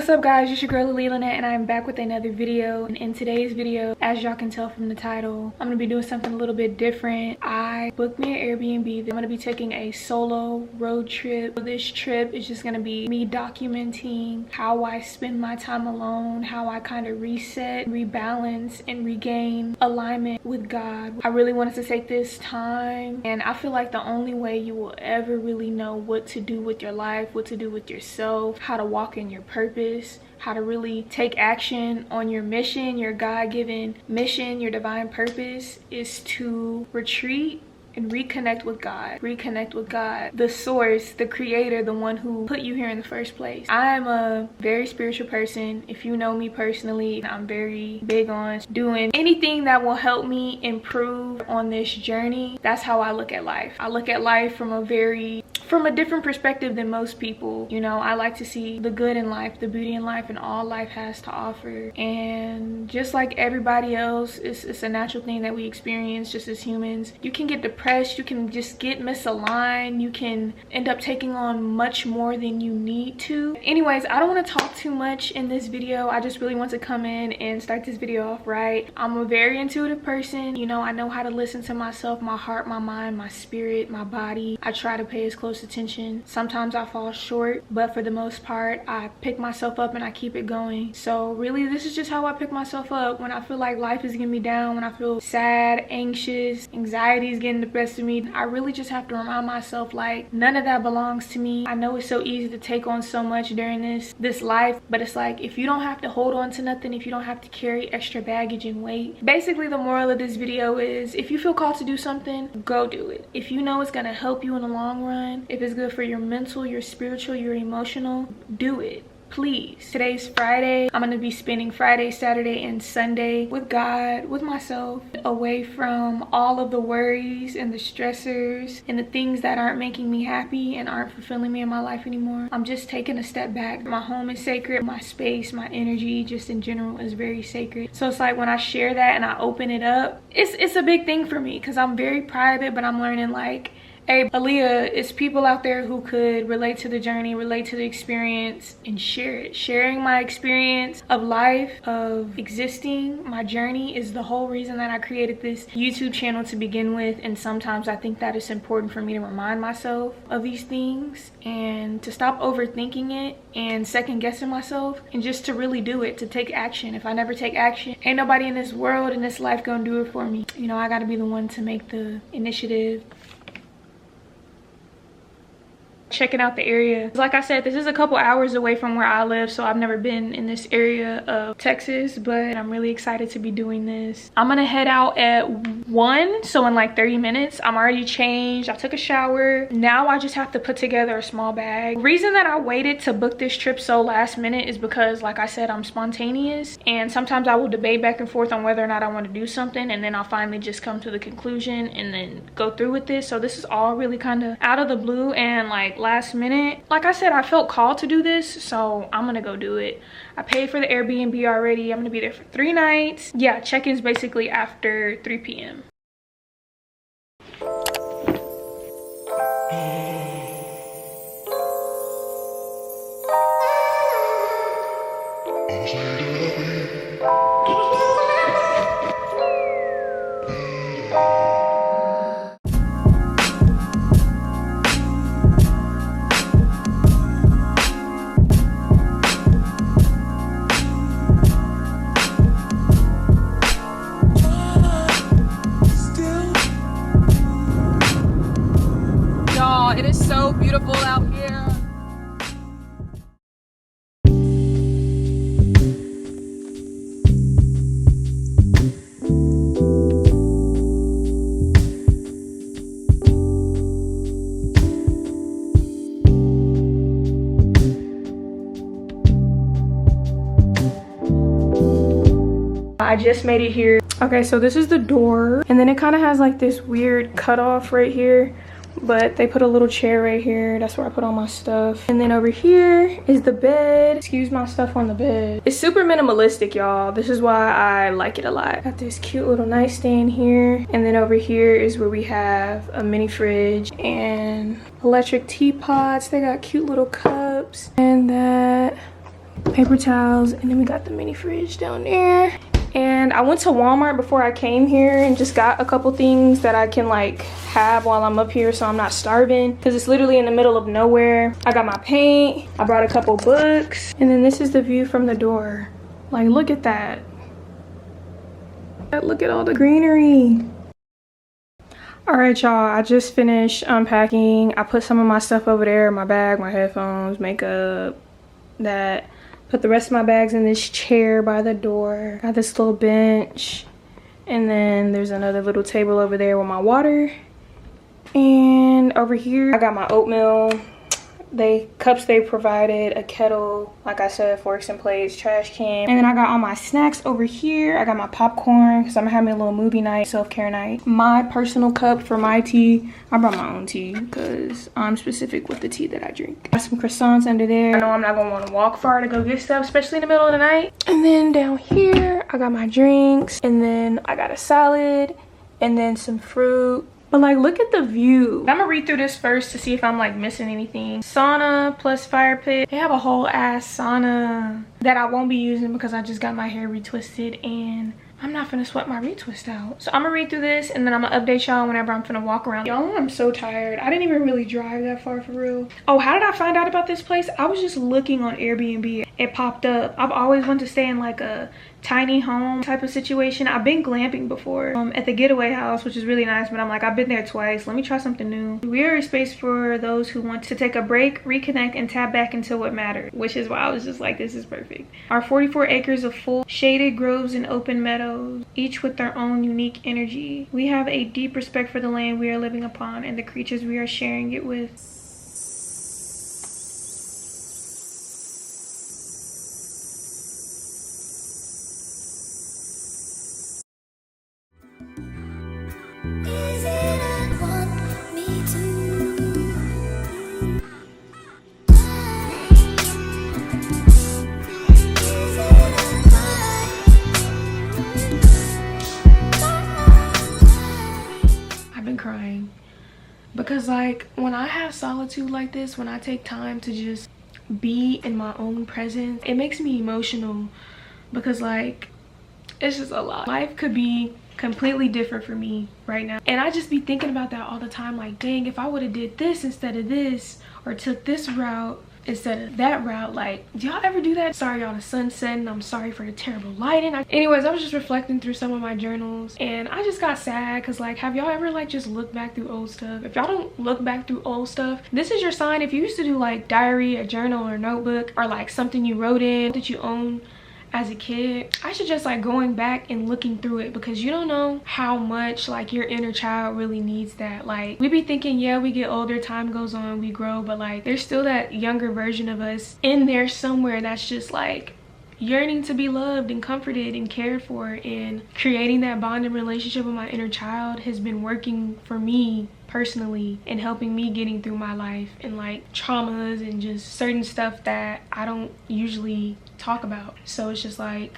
What's up guys, it's your girl Aaliyah Leanette and I'm back with another video. And in today's video, as y'all can tell from the title, I'm gonna be doing something a little bit different. I booked me an Airbnb. I'm gonna be taking a solo road trip. This trip is just gonna be me documenting how I spend my time alone, how I kind of reset, rebalance, and regain alignment with God. I really wanted to take this time, and I feel like the only way you will ever really know what to do with your life, what to do with yourself, how to walk in your purpose, how to really take action on your mission, your God-given mission, your divine purpose, is to retreat and reconnect with God. Reconnect with God, the source, the creator, the one who put you here in the first place. I'm a very spiritual person. If you know me personally, I'm very big on doing anything that will help me improve on this journey. That's how I look at life. I look at life from a different perspective than most people. You know, I like to see the good in life, the beauty in life, and all life has to offer. And just like everybody else, it's a natural thing that we experience just as humans. You can get depressed, you can just get misaligned, you can end up taking on much more than you need to. Anyways, I don't want to talk too much in this video. I just really want to come in and start this video off right. I'm a very intuitive person. You know, I know how to listen to myself, my heart, my mind, my spirit, my body. I try to pay as close attention. Sometimes I fall short, but for the most part I pick myself up and I keep it going. So really, this is just how I pick myself up when I feel like life is getting me down, when I feel sad, anxious, anxiety is getting the best of me. I really just have to remind myself, like, none of that belongs to me. I know it's so easy to take on so much during this life, but it's like, if you don't have to hold on to nothing, if you don't have to carry extra baggage and weight. Basically, the moral of this video is, if you feel called to do something, go do it. If you know it's gonna help you in the long run, if it's good for your mental, your spiritual, your emotional, do it. Please. Today's Friday. I'm gonna be spending Friday, Saturday, and Sunday with God, with myself, away from all of the worries and the stressors and the things that aren't making me happy and aren't fulfilling me in my life anymore. I'm just taking a step back. My home is sacred. My space, my energy, just in general, is very sacred. So it's like when I share that and I open it up, it's a big thing for me because I'm very private, but I'm learning, like, hey, Aaliyah, it's people out there who could relate to the journey, relate to the experience, and share it. Sharing my experience of life, of existing, my journey, is the whole reason that I created this YouTube channel to begin with. And sometimes I think that it's important for me to remind myself of these things and to stop overthinking it and second guessing myself, and just to really do it, to take action. If I never take action, ain't nobody in this world, in this life, gonna do it for me. You know, I gotta be the one to make the initiative. Checking out the area. Like I said, this is a couple hours away from where I live, so I've never been in this area of Texas, but I'm really excited to be doing this. I'm gonna head out at 1, so in like 30 minutes. I'm already changed, I took a shower. Now I just have to put together a small bag. The reason that I waited to book this trip so last minute is because, like I said, I'm spontaneous, and sometimes I will debate back and forth on whether or not I want to do something, and then I'll finally just come to the conclusion and then go through with this. So this is all really kind of out of the blue and like last minute. Like I said, I felt called to do this, so I'm gonna go do it. I paid for the Airbnb already. I'm gonna be there for 3 nights. Yeah, check-in's basically after 3 p.m. It is so beautiful out here. I just made it here. Okay, so this is the door, and then it kind of has like this weird cutoff right here, but they put a little chair right here. That's where I put all my stuff. And then over here is the bed. Excuse my stuff on the bed. It's super minimalistic, y'all. This is why I like it a lot. Got this cute little nightstand here, and then over here is where we have a mini fridge and electric teapots. They got cute little cups, and that paper towels, and then we got the mini fridge down there. And I went to Walmart before I came here and just got a couple things that I can like have while I'm up here so I'm not starving, because it's literally in the middle of nowhere. I got my paint, I brought a couple books, and then this is the view from the door. Like, look at that. Look at all the greenery. All right, y'all, I just finished unpacking. I put some of my stuff over there, my bag, my headphones, makeup, that. Put the rest of my bags in this chair by the door. Got this little bench. And then there's another little table over there with my water. And over here, I got my oatmeal. Cups they provided, a kettle, like I said, forks and plates, trash can. And then I got all my snacks over here. I got my popcorn because I'm having a little movie night, self-care night. My personal cup for my tea. I brought my own tea because I'm specific with the tea that I drink. Got some croissants under there. I know I'm not gonna want to walk far to go get stuff, especially in the middle of the night. And then down here, I got my drinks. And then I got a salad and then some fruit. But like, look at the view. I'm gonna read through this first to see if I'm like missing anything. Sauna plus fire pit. They have a whole ass sauna that I won't be using because I just got my hair retwisted and I'm not finna sweat my retwist out. So I'm gonna read through this and then I'm gonna update y'all whenever I'm finna walk around. Y'all, I'm so tired. I didn't even really drive that far for real. Oh, how did I find out about this place? I was just looking on Airbnb. It popped up. I've always wanted to stay in like a tiny home type of situation. I've been glamping before at the getaway house, which is really nice, but I'm like, I've been there twice. Let me try something new. We are a space for those who want to take a break, reconnect, and tap back into what matters, which is why I was just like, this is perfect. Our 44 acres of full shaded groves and open meadows, each with their own unique energy. We have a deep respect for the land we are living upon and the creatures we are sharing it with. Crying because like when I have solitude like this, when I take time to just be in my own presence, it makes me emotional because like it's just a lot. Life could be completely different for me right now and I just be thinking about that all the time, like, dang, if I would have did this instead of this, or took this route instead of that route. Like, do y'all ever do that? Sorry y'all, the sun's setting. I'm sorry for the terrible lighting. Anyways, I was just reflecting through some of my journals and I just got sad because like, have y'all ever like just look back through old stuff? If y'all don't look back through old stuff, this is your sign. If you used to do like diary, a journal, or notebook, or like something you wrote in that you own as a kid, I should just like going back and looking through it, because you don't know how much like your inner child really needs that. Like, we be thinking, yeah, we get older, time goes on, we grow, but like there's still that younger version of us in there somewhere that's just like yearning to be loved and comforted and cared for. And creating that bond and relationship with my inner child has been working for me personally and helping me getting through my life and like traumas and just certain stuff that I don't usually talk about. So it's just like,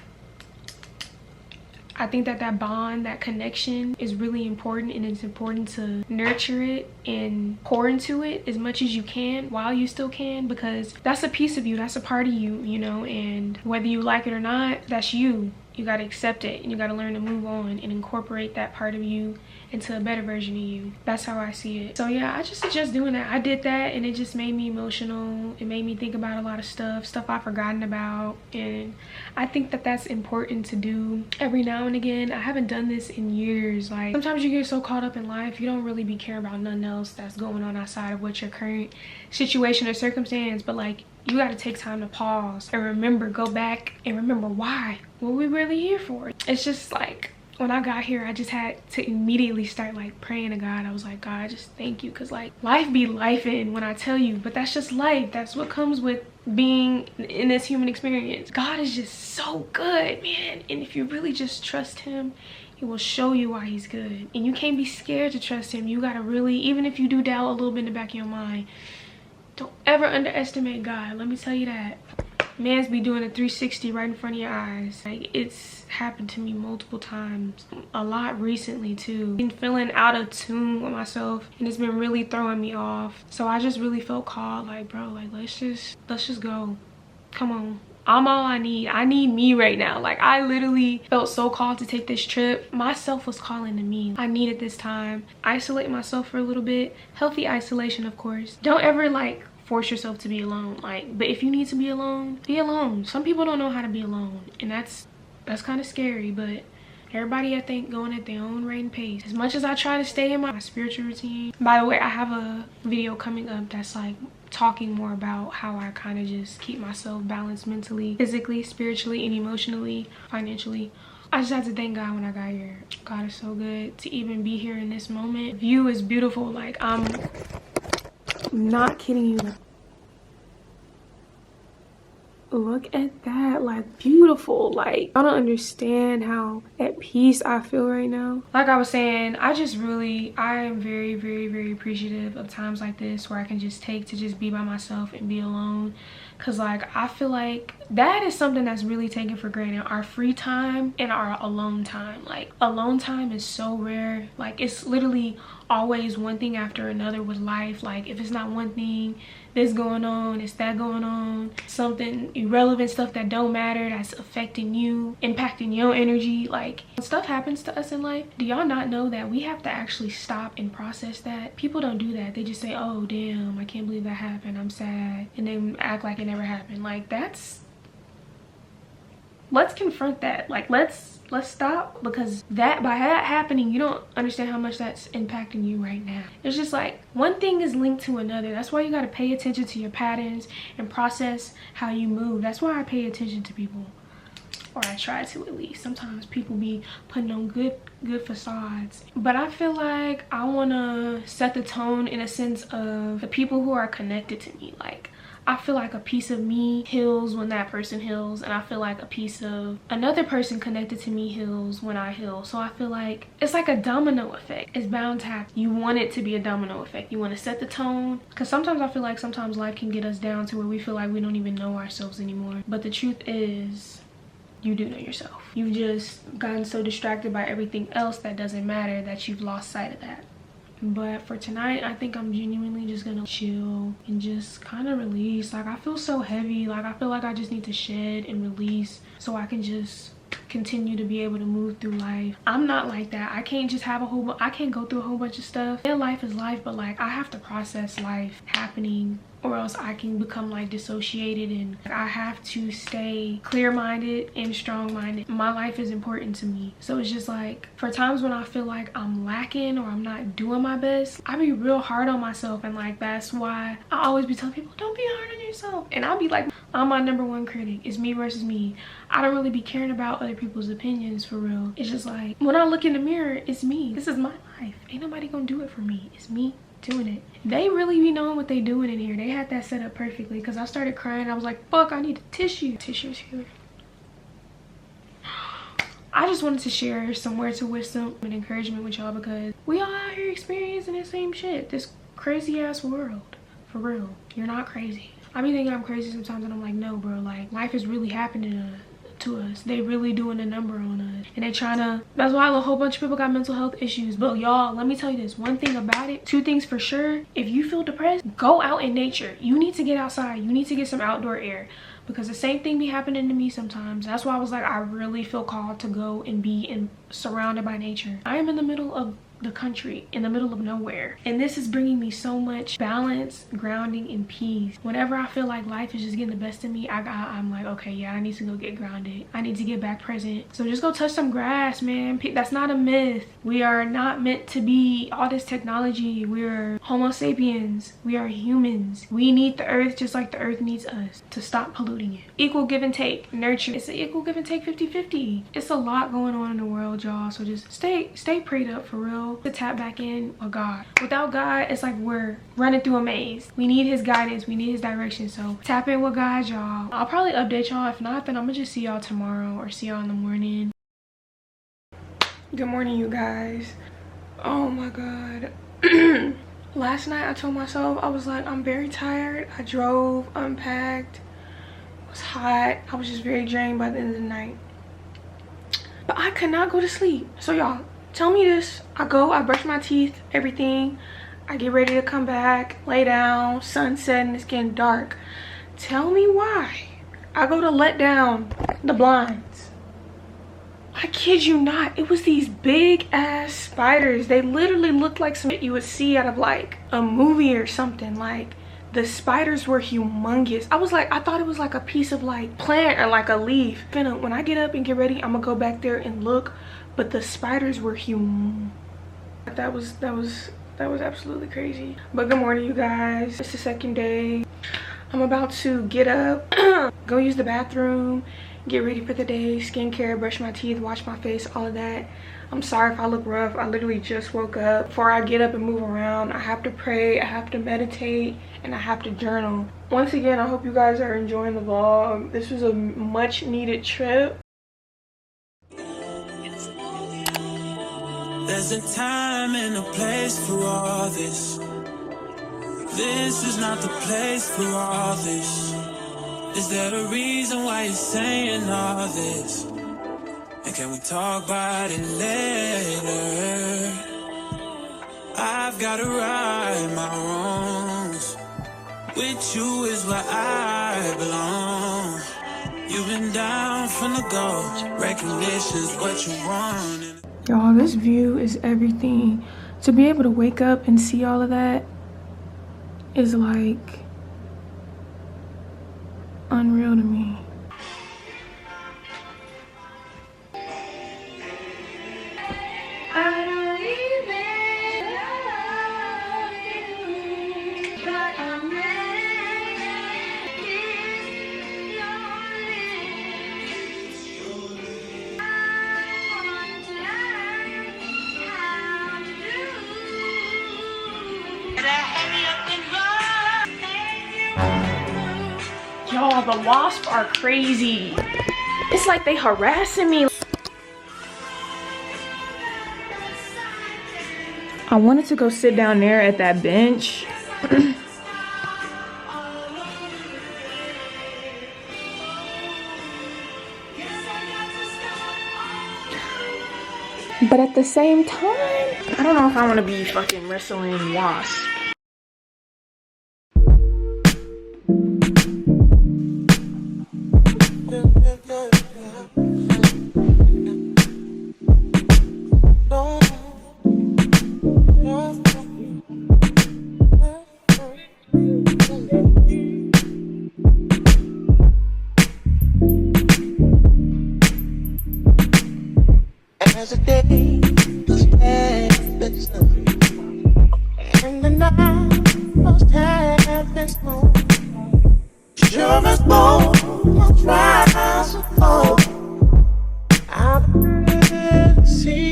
I think that that bond, that connection is really important, and it's important to nurture it and pour into it as much as you can while you still can, because that's a piece of you, that's a part of you, you know, and whether you like it or not, that's you. You got to accept it and you got to learn to move on and incorporate that part of you into a better version of you. That's how I see it. So yeah, I just suggest doing that. I did that and it just made me emotional. It made me think about a lot of stuff I've forgotten about, and I think that that's important to do every now and again. I haven't done this in years. Like, sometimes you get so caught up in life, you don't really be caring about nothing else that's going on outside of what your current situation or circumstance, but like, you got to take time to pause and remember, go back and remember why, what we really here for. It's just like, when I got here, I just had to immediately start like praying to God. I was like, God, I just thank you, because like life be lifing when I tell you, but that's just life. That's what comes with being in this human experience. God is just so good, man. And if you really just trust him, he will show you why he's good. And you can't be scared to trust him. You gotta really, even if you do doubt a little bit in the back of your mind, don't ever underestimate God. Let me tell you that. Man's be doing a 360 right in front of your eyes. Like, it's happened to me multiple times, a lot recently too. Been feeling out of tune with myself and it's been really throwing me off. So I just really felt called, like, bro, like let's just go. Come on, I'm all I need. I need me right now. Like, I literally felt so called to take this trip. Myself was calling to me. I needed this time. Isolate myself for a little bit. Healthy isolation, of course. Don't ever like force yourself to be alone. Like, but if you need to be alone, be alone. Some people don't know how to be alone, and that's kind of scary, but everybody, I think, going at their own rate and pace. As much as I try to stay in my spiritual routine. By the way, I have a video coming up that's like talking more about how I kind of just keep myself balanced mentally, physically, spiritually, and emotionally, financially. I just have to thank God when I got here. God is so good to even be here in this moment. View is beautiful. Like, I'm not kidding you. Look at that, like, beautiful. Like, I don't understand how at peace I feel right now. Like I was saying, I am very, very, very appreciative of times like this where I can just take to just be by myself and be alone. Cause like, I feel like that is something that's really taken for granted. Our free time and our alone time. Like, alone time is so rare. Like, it's literally always one thing after another with life. Like, if it's not one thing, this going on, it's that going on, something irrelevant, stuff that don't matter, that's affecting you, impacting your energy. Like, when stuff happens to us in life, do y'all not know that we have to actually stop and process that? People don't do that. They just say, oh damn, I can't believe that happened, I'm sad, and then act like it never happened. Like, let's confront that. Like, let's stop, because by that happening, you don't understand how much that's impacting you right now. It's just like one thing is linked to another. That's why you got to pay attention to your patterns and process how you move. That's why I pay attention to people, or I try to, at least. Sometimes people be putting on good facades, but I feel like I want to set the tone in a sense of the people who are connected to me. Like, I feel like a piece of me heals when that person heals, and I feel like a piece of another person connected to me heals when I heal. So I feel like it's like a domino effect. It's bound to happen. You want it to be a domino effect. You want to set the tone, because sometimes I feel like sometimes life can get us down to where we feel like we don't even know ourselves anymore. But the truth is, you do know yourself. You've just gotten so distracted by everything else that doesn't matter that you've lost sight of that. But for tonight, I think I'm genuinely just gonna chill and just kind of release. Like, I feel so heavy. Like, I feel like I just need to shed and release so I can just continue to be able to move through life. I'm not like that. I can't just have I can't go through a whole bunch of stuff. Yeah, life is life, but like, I have to process life happening, or else I can become like dissociated, and I have to stay clear-minded and strong-minded. My life is important to me. So it's just like, for times when I feel like I'm lacking or I'm not doing my best, I be real hard on myself, and like, that's why I always be telling people, don't be hard on yourself. And I'll be like, I'm my #1 critic. It's me versus me. I don't really be caring about other people's opinions, for real. It's just like, when I look in the mirror, it's me. This is my life. Ain't nobody gonna do it for me. It's me doing it. They really be knowing what they doing in here. They had that set up perfectly, because I started crying. I was like, fuck, I need a tissue. Tissue's here. I just wanted to share some words of wisdom and encouragement with y'all, because we all out here experiencing the same shit. This crazy ass world. For real. You're not crazy. I be thinking I'm crazy sometimes, and I'm like, no bro, like, life is really happening to us. They really doing a number on us, and they trying to, that's why a whole bunch of people got mental health issues. But y'all, let me tell you this one thing about it, 2 things for sure. If you feel depressed, go out in nature. You need to get outside. You need to get some outdoor air, because the same thing be happening to me sometimes. That's why I was like, I really feel called to go and be surrounded by nature. I am in the middle of the country, in the middle of nowhere, and this is bringing me so much balance, grounding, and peace. Whenever I feel like life is just getting the best of me, I'm like, okay, yeah, I need to go get grounded. I need to get back present. So just go touch some grass, man. That's not a myth. We are not meant to be all this technology. We're Homo sapiens. We are humans. We need the earth just like the earth needs us, to stop polluting it. Equal give and take. Nurture. It's an equal give and take, 50-50. It's a lot going on in the world, y'all. So just stay prayed up, for real. To tap back in with God. Without God, it's like we're running through a maze. We need his guidance. We need his direction. So tap in with God, y'all. I'll probably update y'all. If not, then I'm gonna just see y'all tomorrow, or see y'all in the morning. Good morning, you guys. Oh my god. Last night I told myself, I was like, I'm very tired. I drove, unpacked, it was hot. I was just very drained by the end of the night, but I could not go to sleep. So y'all, tell me this. I brush my teeth, everything. I get ready to come back, lay down, sunset, and it's getting dark. Tell me why I go to let down the blinds. I kid you not, it was these big ass spiders. They literally looked like some shit you would see out of like a movie or something. Like the spiders were humongous. I was like, I thought it was like a piece of like plant or like a leaf. When I get up and get ready, I'm gonna go back there and look, but the spiders were that was absolutely crazy. But good morning, you guys. It's the second day. I'm about to get up, go use the bathroom, get ready for the day, skincare, brush my teeth, wash my face, all of that. I'm sorry if I look rough. I literally just woke up. Before I get up and move around, I have to pray, I have to meditate, and I have to journal. Once again, I hope you guys are enjoying the vlog. This was a much needed trip. There's a time and a place for all this. This is not the place for all this. Is there a reason why you're saying all this? And can we talk about it later? I've gotta right my wrongs. With you is where I belong. You've been down from the go. Recognition's what you want. Y'all, this view is everything. To be able to wake up and see all of that is like unreal to me. I don't even love you, but I'm y'all, the wasps are crazy. It's like they harassing me. I wanted to go sit down there at that bench. But at the same time, I don't know if I want to be fucking wrestling wasps. As the day was passing and the night was having snow, sure as both trials of hope, I'll be see.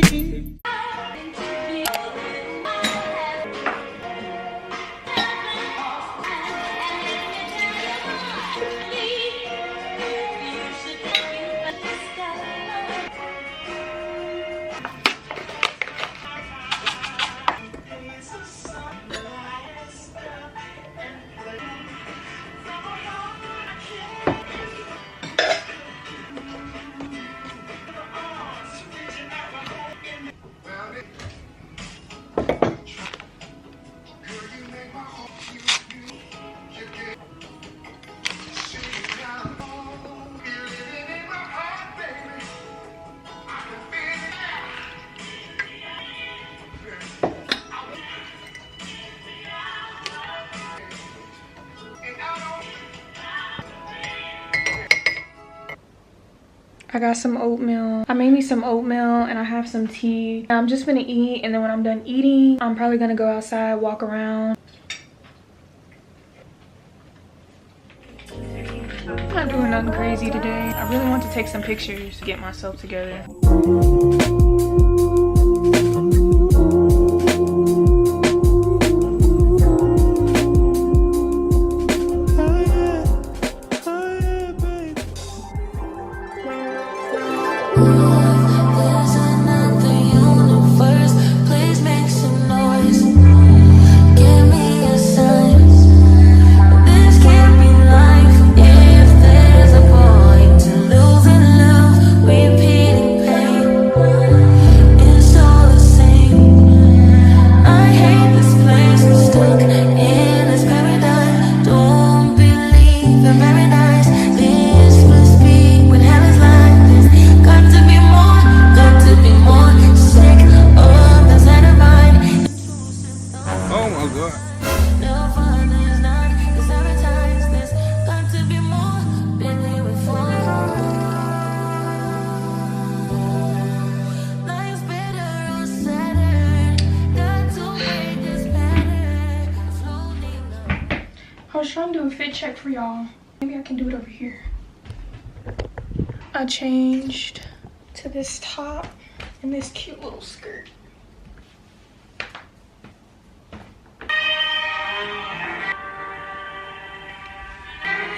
I got some oatmeal. I made me some oatmeal and I have some tea. I'm just gonna eat, and then when I'm done eating, I'm probably gonna go outside, walk around. I'm not doing nothing crazy today. I really want to take some pictures to get myself together. Repeating pain. What? I was trying to do a fit check for y'all. Maybe I can do it over here. I changed to this top and this cute little skirt.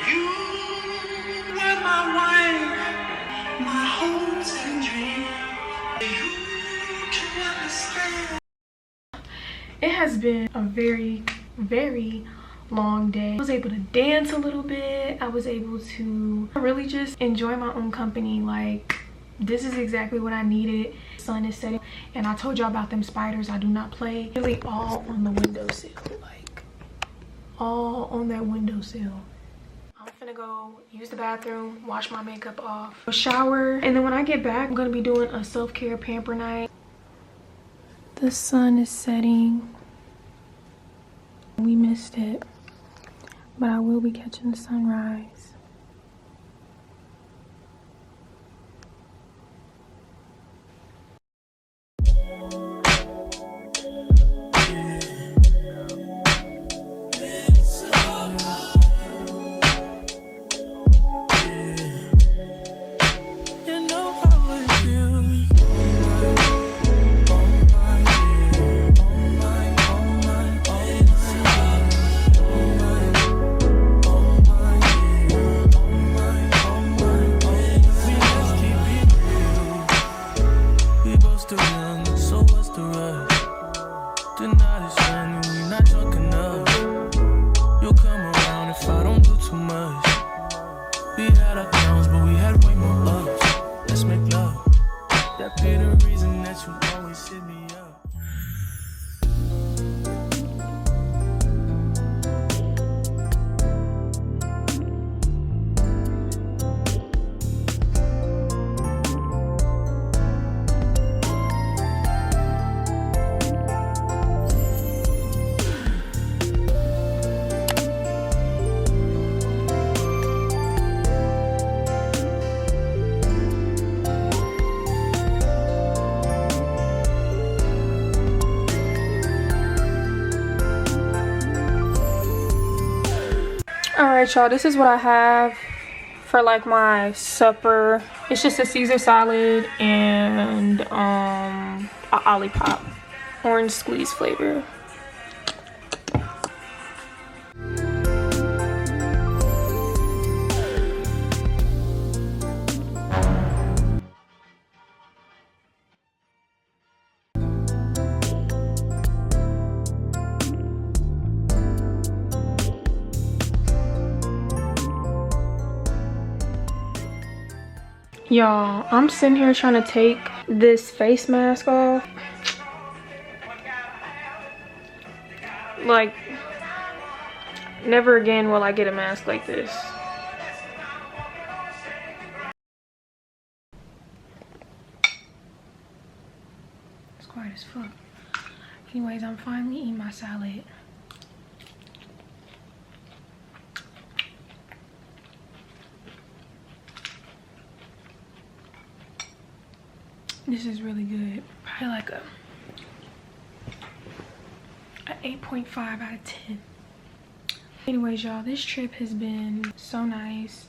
You were my wife, my hopes and dreams. You can understand. It has been a very, very long day. I was able to dance a little bit. I was able to really just enjoy my own company. Like, this is exactly what I needed. The sun is setting, and I told y'all about them spiders. I do not play. Really all on the windowsill, like all on that windowsill. I'm finna go use the bathroom, wash my makeup off, shower, and then when I get back, I'm gonna be doing a self-care pamper night. The sun is setting. We missed it, but I will be catching the sunrise. Alright y'all, this is what I have for like my supper. It's just a Caesar salad and a Olipop, orange squeeze flavor. Y'all, I'm sitting here trying to take this face mask off. Like, never again will I get a mask like this. It's quiet as fuck. Anyways, I'm finally eating my salad. This is really good. Probably like a 8.5 out of 10. Anyways, y'all, this trip has been so nice.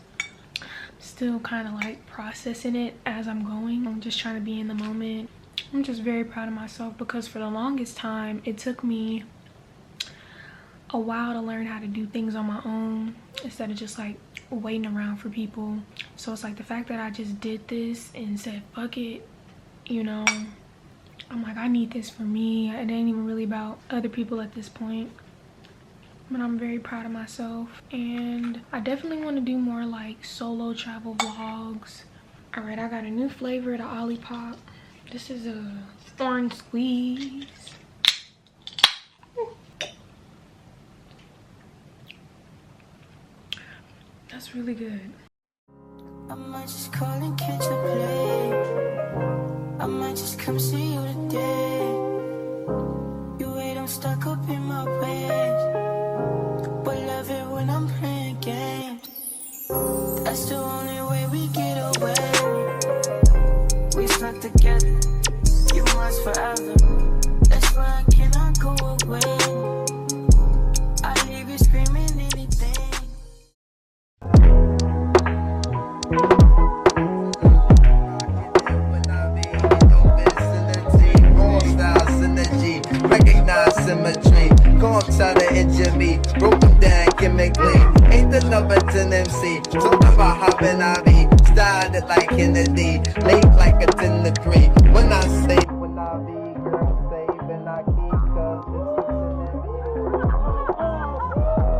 Still kind of like processing it as I'm going. I'm just trying to be in the moment. I'm just very proud of myself because for the longest time, it took me a while to learn how to do things on my own instead of just like waiting around for people. So it's like the fact that I just did this and said, fuck it. You know, I'm like, I need this for me. It ain't even really about other people at this point. But I'm very proud of myself. And I definitely want to do more like solo travel vlogs. All right, I got a new flavor of the Olipop. This is a orange squeeze. That's really good. I might just call and catch a play. I might just come see you today. You wait, I'm stuck up in my way. That's the only way we get away. We stuck together, you must forever. That's why I cannot go away. I leave you screaming anything. Recognize symmetry. Come try to injure me. Broke them down chemically. Ain't the number 10 MC. Talking about hopping I be. Styled it like Kennedy. Late like a 10 to 3. When I say, when I be, girl, save and I keep. Cause it's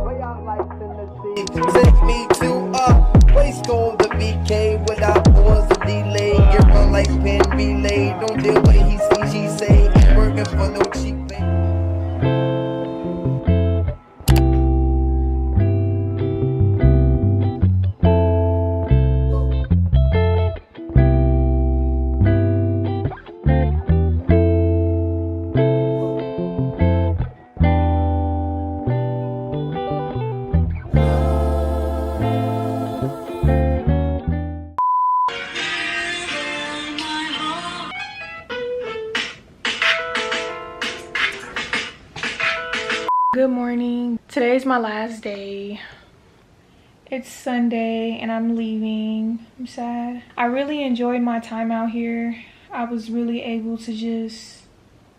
way out like Tennessee. Take me to a place called the BK without pause or delay. Get run like pin relay. Don't deal with he see, she say. Ain't working for no cheap thing. Good morning. Today's my last day. It's Sunday and I'm leaving. I'm sad. I really enjoyed my time out here. I was really able to just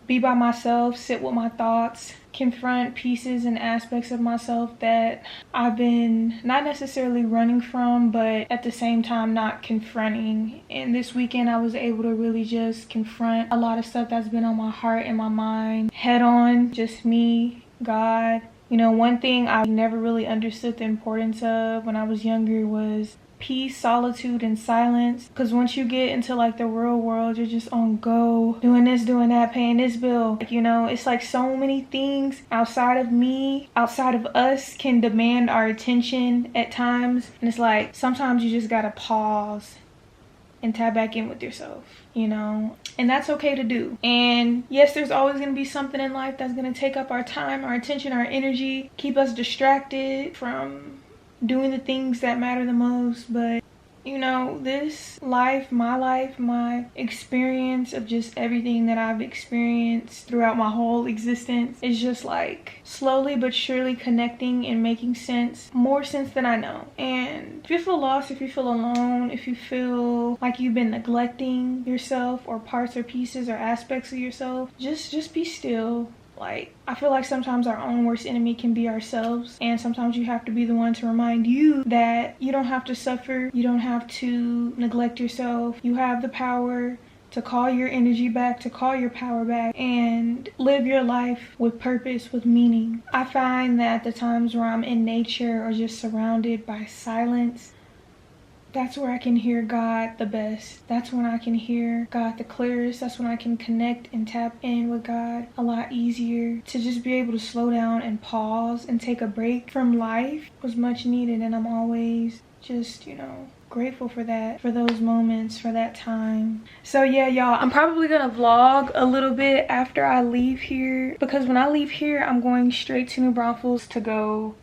be by myself, sit with my thoughts, confront pieces and aspects of myself that I've been not necessarily running from, but at the same time not confronting. And this weekend I was able to really just confront a lot of stuff that's been on my heart and my mind head on. Just me, God. You know, one thing I never really understood the importance of when I was younger was peace, solitude, and silence. Because once you get into like the real world, you're just on go, doing this, doing that, paying this bill. You know, it's like so many things outside of me, outside of us, can demand our attention at times. And it's like sometimes you just gotta pause and tap back in with yourself, you know, and that's okay to do. And yes, there's always going to be something in life that's going to take up our time, our attention, our energy, keep us distracted from doing the things that matter the most. But you know, this life, my experience of just everything that I've experienced throughout my whole existence is just like slowly but surely connecting and making sense, more sense than I know. And if you feel lost, if you feel alone, if you feel like you've been neglecting yourself or parts or pieces or aspects of yourself, just be still. Like, I feel like sometimes our own worst enemy can be ourselves, and sometimes you have to be the one to remind you that you don't have to suffer, you don't have to neglect yourself. You have the power to call your energy back, to call your power back, and live your life with purpose, with meaning. I find that the times where I'm in nature or just surrounded by silence, that's where I can hear God the best. That's when I can hear God the clearest. That's when I can connect and tap in with God a lot easier. To just be able to slow down and pause and take a break from life was much needed, and I'm always just, you know, grateful for that, for those moments, for that time. So yeah, y'all, I'm probably gonna vlog a little bit after I leave here, because when I leave here, I'm going straight to New Braunfels to go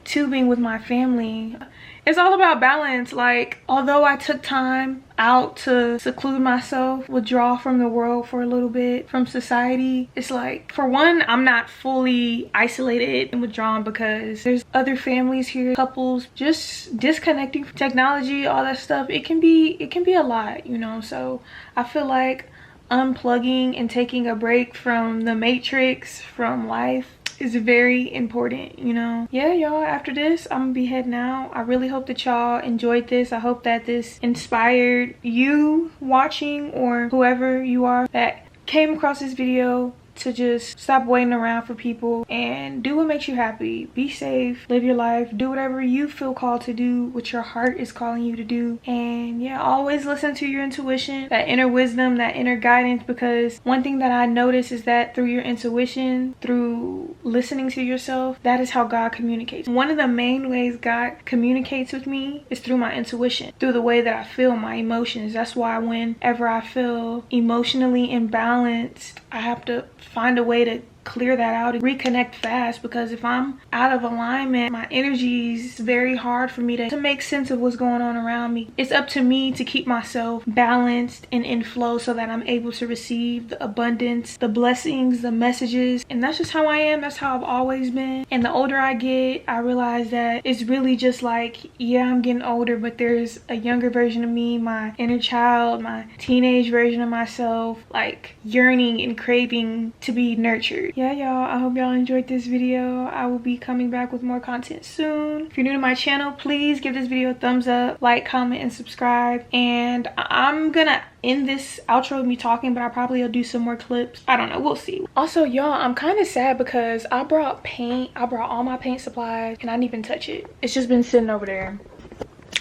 tubing with my family. It's all about balance. Like, although I took time out to seclude myself, withdraw from the world for a little bit, from society, it's like, for one, I'm not fully isolated and withdrawn, because there's other families here, couples, just disconnecting from technology, all that stuff. It can be a lot, you know. So I feel like unplugging and taking a break from the matrix, from life, is very important, you know. Yeah, y'all, after this I'm gonna be heading out. I really hope that y'all enjoyed this. I hope that this inspired you watching, or whoever you are that came across this video, to just stop waiting around for people and do what makes you happy. Be safe, live your life, do whatever you feel called to do, what your heart is calling you to do. And yeah, always listen to your intuition, that inner wisdom, that inner guidance, because one thing that I notice is that through your intuition, through listening to yourself, that is how God communicates. One of the main ways God communicates with me is through my intuition, through the way that I feel, my emotions. That's why whenever I feel emotionally imbalanced, I have to find a way to clear that out and reconnect fast, because if I'm out of alignment, my energy is very hard for me to make sense of what's going on around me. It's up to me to keep myself balanced and in flow so that I'm able to receive the abundance, the blessings, the messages. And that's just how I am. That's how I've always been. And the older I get, I realize that it's really just like, yeah, I'm getting older, but there's a younger version of me, my inner child, my teenage version of myself, like yearning and craving to be nurtured. Yeah, y'all, I hope y'all enjoyed this video. I will be coming back with more content soon. If you're new to my channel, please give this video a thumbs up, like, comment, and subscribe. And I'm gonna end this outro with me talking, but I probably will do some more clips. I don't know, we'll see. Also, y'all, I'm kind of sad because I brought paint. I brought all my paint supplies and I didn't even touch it. It's just been sitting over there.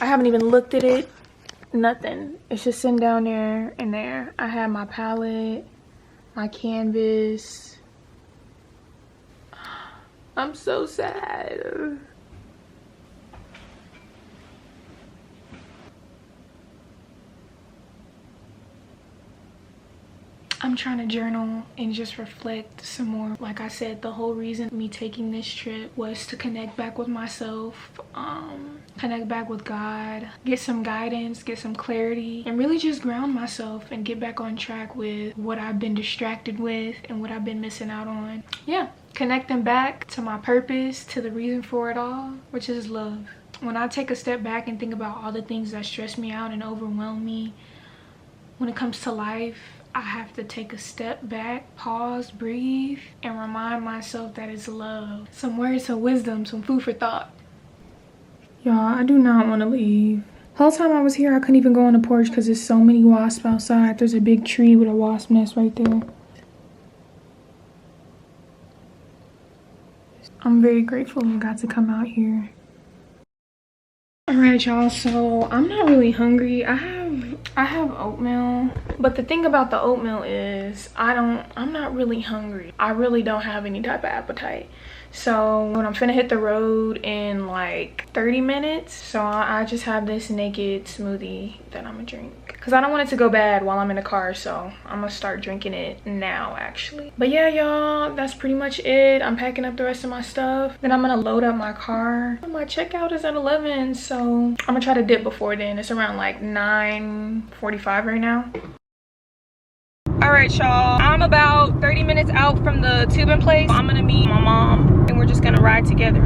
I haven't even looked at it. Nothing. It's just sitting down there and there. I have my palette, my canvas. I'm so sad. I'm trying to journal and just reflect some more. Like I said, the whole reason me taking this trip was to connect back with myself, connect back with God, get some guidance, get some clarity, and really just ground myself and get back on track with what I've been distracted with and what I've been missing out on. Yeah, connecting back to my purpose, to the reason for it all, which is love. When I take a step back and think about all the things that stress me out and overwhelm me when it comes to life, I have to take a step back, pause, breathe, and remind myself that it's love. Some words of wisdom, some food for thought. Y'all, I do not want to leave. The whole time I was here, I couldn't even go on the porch because there's so many wasps outside. There's a big tree with a wasp nest right there. I'm very grateful I got to come out here. Alright, y'all, so I'm not really hungry. I have oatmeal, but the thing about the oatmeal is I'm not really hungry. I really don't have any type of appetite. So when I'm finna hit the road in like 30 minutes, so I just have this naked smoothie that I'm gonna drink because I don't want it to go bad while I'm in the car, so I'm gonna start drinking it now actually. But yeah, y'all, that's pretty much it. I'm packing up the rest of my stuff, then I'm gonna load up my car. My checkout is at 11, so I'm gonna try to dip before then. It's around like 9:45 right now. All right, y'all, I'm about 30 minutes out from the tubing place. I'm gonna meet my mom and we're just gonna ride together.